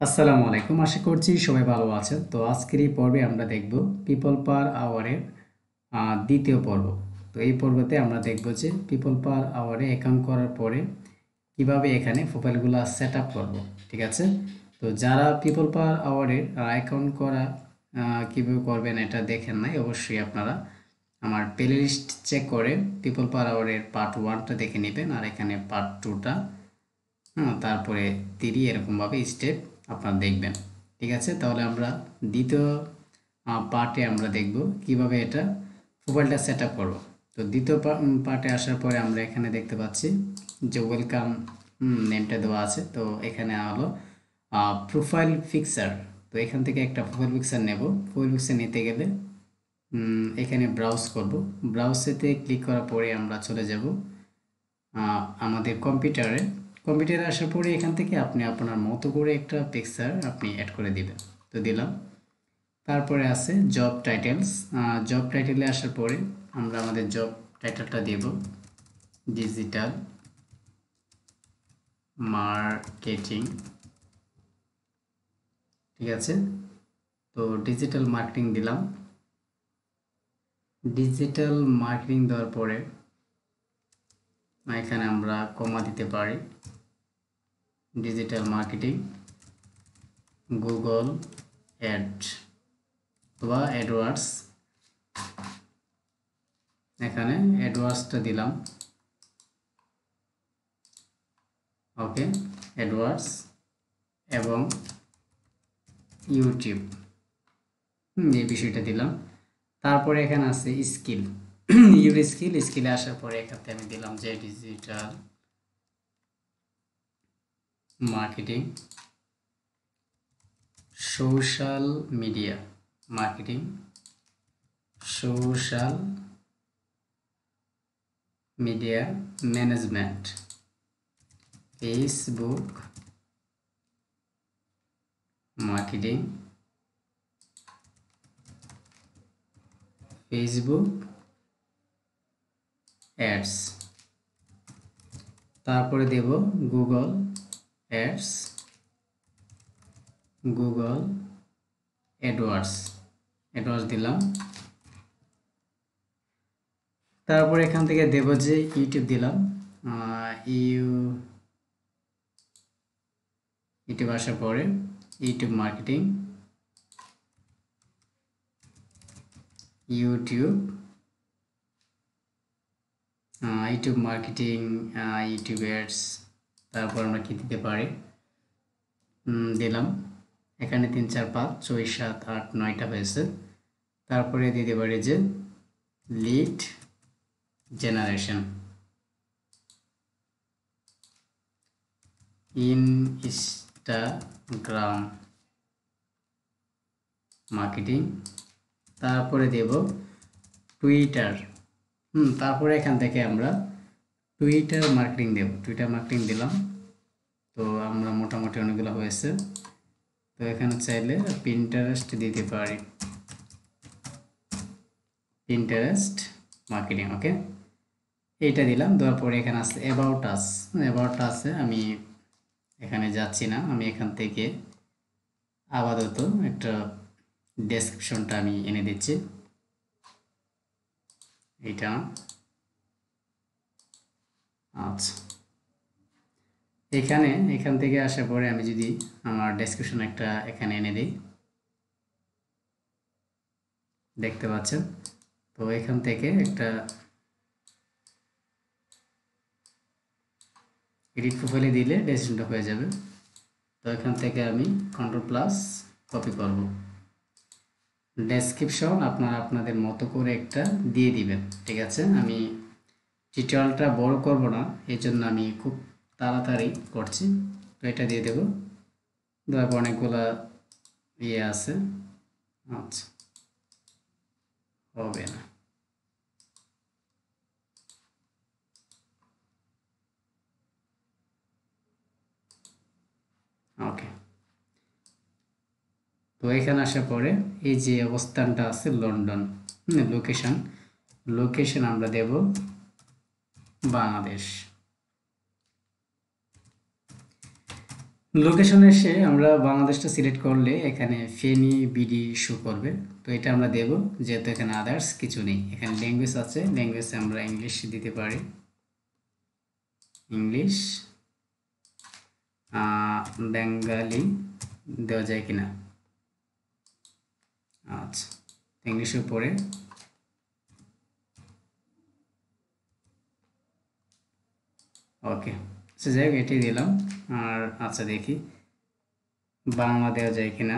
আসসালামু আলাইকুম, আশা করছি সবাই ভালো আছেন। তো আজকের এই পর্বে আমরা দেখব পিপল পার আওয়ারের দ্বিতীয় পর্ব। তো এই পর্বতে আমরা দেখব যে পিপল পার আওয়ারে অ্যাকাউন্ট করার পরে কিভাবে এখানে প্রোফাইলগুলো সেট আপ করবো। ঠিক আছে, তো যারা পিপল পার আওয়ারের অ্যাকাউন্ট করা কীভাবে করবেন এটা দেখেন নাই, অবশ্যই আপনারা আমার প্লে লিস্ট চেক করে পিপল পার আওয়ারের পার্ট 1টা দেখে নেবেন, আর এখানে পার্ট 2টা, তারপরে 3 এরকমভাবে স্টেপ আপনারা দেখবেন। ঠিক আছে, তাহলে আমরা দ্বিতীয় পার্টে আমরা দেখব কিভাবে এটা প্রোফাইলটা সেট আপ করবো। তো দ্বিতীয় পার্টে আসার পরে আমরা এখানে দেখতে পাচ্ছি যে ওয়েলকাম নেমটা দেওয়া আছে। তো এখানে হলো প্রোফাইল পিকচার। তো এখান থেকে একটা প্রোফাইল পিকচার নেব। প্রোফাইল পিকচার নিতে গেলে এখানে ব্রাউজ করব। ব্রাউজেতে ক্লিক করার পরে আমরা চলে যাব আমাদের কম্পিউটারে আসার পরে এখান থেকে আপনি আপনার মতো করে একটা পিকচার আপনি অ্যাড করে দিবেন। তো দিলাম। তারপরে আছে জব টাইটেলস। জব টাইটেলে আসার পরে আমরা আমাদের জব টাইটেলটা দেব ডিজিটাল মার্কেটিং। ঠিক আছে, তো ডিজিটাল মার্কেটিং দিলাম। ডিজিটাল মার্কেটিং দেওয়ার পরে এখানে আমরা কমা দিতে পারি। ডিজিটাল মার্কেটিং গুগল অ্যাড বা অ্যাডওয়ার্ডস। এখানে অ্যাডওয়ার্ডসটা দিলাম। ওকে, অ্যাডওয়ার্ডস এবং ইউটিউব, এই বিষয়টা দিলাম। তারপরে এখানে আছে স্কিল, ইউর স্কিলে আসার পরে এখানে আমি দিলাম যে digital marketing social media marketing social media management Facebook marketing Facebook ads. তারপরে দেব গুগল অ্যাডস গুগল অ্যাডওয়ার্ডস দিলাম। তারপরে এখান থেকে দেব যে ইউটিউব দিলাম। ইউটিউব আসার পরে YouTube marketing YouTube marketing YouTube ads. তারপর আমরা কি দিতে পারি, দিলাম। এখানে 3 4 5 6 7 8 9টা হয়েছে। তারপরে দিতে পারি যে লিড জেনারেশন ইনস্টাগ্রাম মার্কেটিং। তারপরে দেব টুইটার। তারপরে এখান থেকে আমরা টুইটার মার্কেটিং দেব। টুইটার মার্কেটিং দিলাম। তো আমরা মোটামুটি অনেকগুলো হয়েছে। তো এখানে চাইলে পিন্টারেস্ট দিতে পারি, পিন্টারেস্ট মার্কেটিং। ওকে, এইটা দিলাম। দেওয়ার পরে এখানে আছে অ্যাবাউট আছে। আমি এখানে যাচ্ছি না, আমি এখান থেকে আপাতত একটা ডেসক্রিপশনটা আমি এনে দিচ্ছি। এইটা আচ্ছা, এখান থেকে আসার পরে আমি যদি আমার ডেসক্রিপশন একটা এখানে এনে দিই, দেখতে পাচ্ছেন। তো এখান থেকে একটা এডিট প্রোফাইলে দিলে ডেসক্রিপশনটা হয়ে যাবে। তো এখান থেকে আমি কন্ট্রোল+ কপি করব। ডেসক্রিপশন আপনারা আপনাদের মতো করে একটা দিয়ে দিবেন। ঠিক আছে, আমি টিউটোরিয়ালটা বড় করব না, এই জন্য আমি খুব তাড়াতাড়ি করছি। তো এটা দিয়ে দেব। দেওয়ার পর অনেকগুলো ইয়ে আছে। আচ্ছা, হবে না। ওকে, তো এখানে আসার পরে এই যে অবস্থানটা আছে লন্ডন, লোকেশন আমরা দেব বাংলাদেশ। লোকেশন এসে আমরা বাংলাদেশটা সিলেক্ট করলে এখানে ফেনী বিডি শো করবে। তো এটা আমরা দেব, যেহেতু এখানে আদার্স কিছু নেই। এখানে ল্যাঙ্গুয়েজ আছে, ল্যাঙ্গুয়েজে আমরা ইংলিশ দিতে পারি, ইংলিশ বেঙ্গালি দেওয়া যায় কিনা। আচ্ছা, ইংলিশের পরে ওকে, আচ্ছা যাই হোক এটাই দিলাম। আর আচ্ছা দেখি বাংলা দেওয়া যায় কিনা।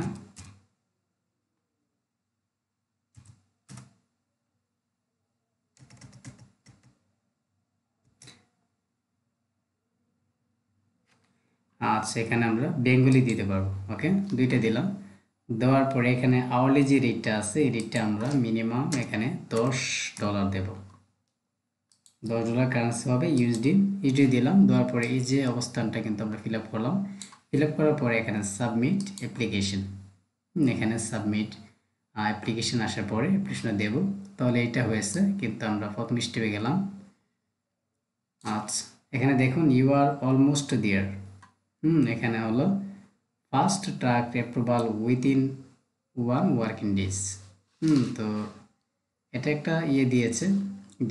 আচ্ছা, এখানে আমরা বেঙ্গলি দিতে পারবো। ওকে, দুইটা দিলাম। দেওয়ার পরে এখানে আওয়ারলি যে রেটটা আছে এই রেটটা আমরা মিনিমাম এখানে $10 দেব। $10 কারেন্সি হবে ইউএসডি। ইউএসডি দিলাম। দেওয়ার পরে এই যে অবস্থানটা কিন্তু আমরা ফিল আপ করলাম। ফিল আপ করার পরে এখানে সাবমিট অ্যাপ্লিকেশন, এখানে সাবমিট অ্যাপ্লিকেশন আসার পরে অ্যাপ্লিকেশন দেব। তাহলে এটা হয়েছে, কিন্তু আমরা প্রথম স্টেপে গেলাম। আচ্ছা, এখানে দেখুন ইউ আর অলমোস্ট দেয়ার। এখানে হলো first track approval within 1 working days. তো এটা একটা ইয়ে দিয়েছে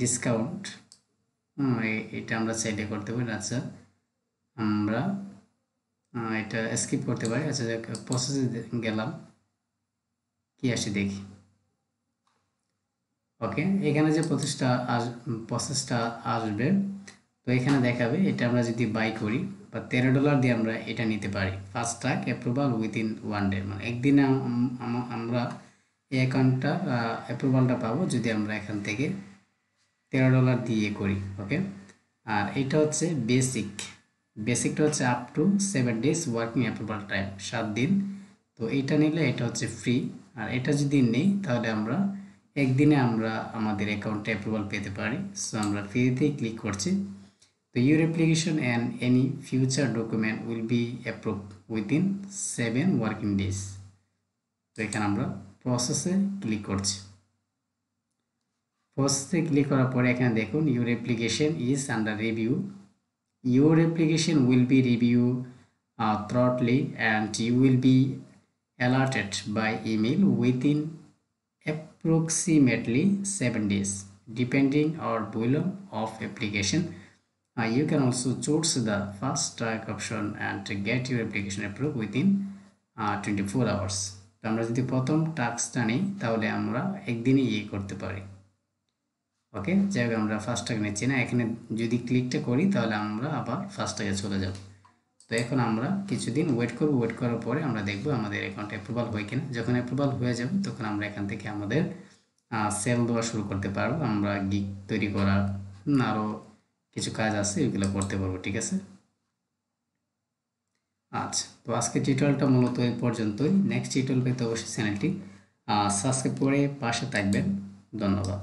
ডিসকাউন্ট। এটা আমরা চাইলে করতে পারি। আচ্ছা, আমরা এটা স্কিপ করতে পারি। আচ্ছা, প্রসেসে গেলাম, কি আসে দেখি। ওকে, এখানে যে প্রসেসটা আসবে, তো এখানে দেখাবে এটা আমরা যদি বাই করি বা $13 দিয়ে আমরা এটা নিতে পারি। First track approval within 1 day, মানে একদিনে আমরা এই অ্যাকাউন্টটা অ্যাপ্রুভালটা পাবো যদি আমরা এখান থেকে $13 দিয়ে করি। ওকে, আর এটা হচ্ছে বেসিকটা হচ্ছে up to 7 days working approval time, 7 দিন। তো এইটা নিলে এটা হচ্ছে ফ্রি। আর এটা যদি নেই তাহলে আমরা একদিনে আমরা আমাদের অ্যাকাউন্টে অ্যাপ্রুভাল পেতে পারি। সো আমরা ফ্রিতেই ক্লিক করছি। তো your application and any future document will be approve within 7 working days. তো এখানে আমরা প্রসেসে ক্লিক করছি। প্রসেসে ক্লিক করার পরে এখানে দেখুন your application is under review. Your application will be reviewed thoroughly and you will be alerted by email within approximately 7 days, depending on volume of application. You can also choose the fast track option and get your application approved within 24 hours. তো আমরা যদি প্রথম টাস্কটা নিই তাহলে আমরা একদিনই করতে পারি। ওকে, যাই হোক আমরা ফার্স্ট ট্যাগ নিচ্ছি না। এখানে যদি ক্লিকটা করি তাহলে আমরা আবার ফার্স্ট ট্যাগে চলে যাব। তো এখন আমরা কিছুদিন ওয়েট করব। ওয়েট করার পরে আমরা দেখব আমাদের অ্যাকাউন্ট অ্যাপ্রুভাল হয় কিনা। যখন অ্যাপ্রুভাল হয়ে যাবে তখন আমরা এখান থেকে আমাদের সেল দেওয়া শুরু করতে পারবো। আমরা গিগ তৈরি করা আরও কিছু কাজ আছে, এগুলো করতে পারবো। ঠিক আছে, আচ্ছা। তো আজকে টিউটোরিয়ালটা মূলত এই পর্যন্তই। নেক্সট টিউটোরিয়াল পেতে অবশ্যই চ্যানেলটি সাবস্ক্রাইব করে পাশে থাকবেন। ধন্যবাদ।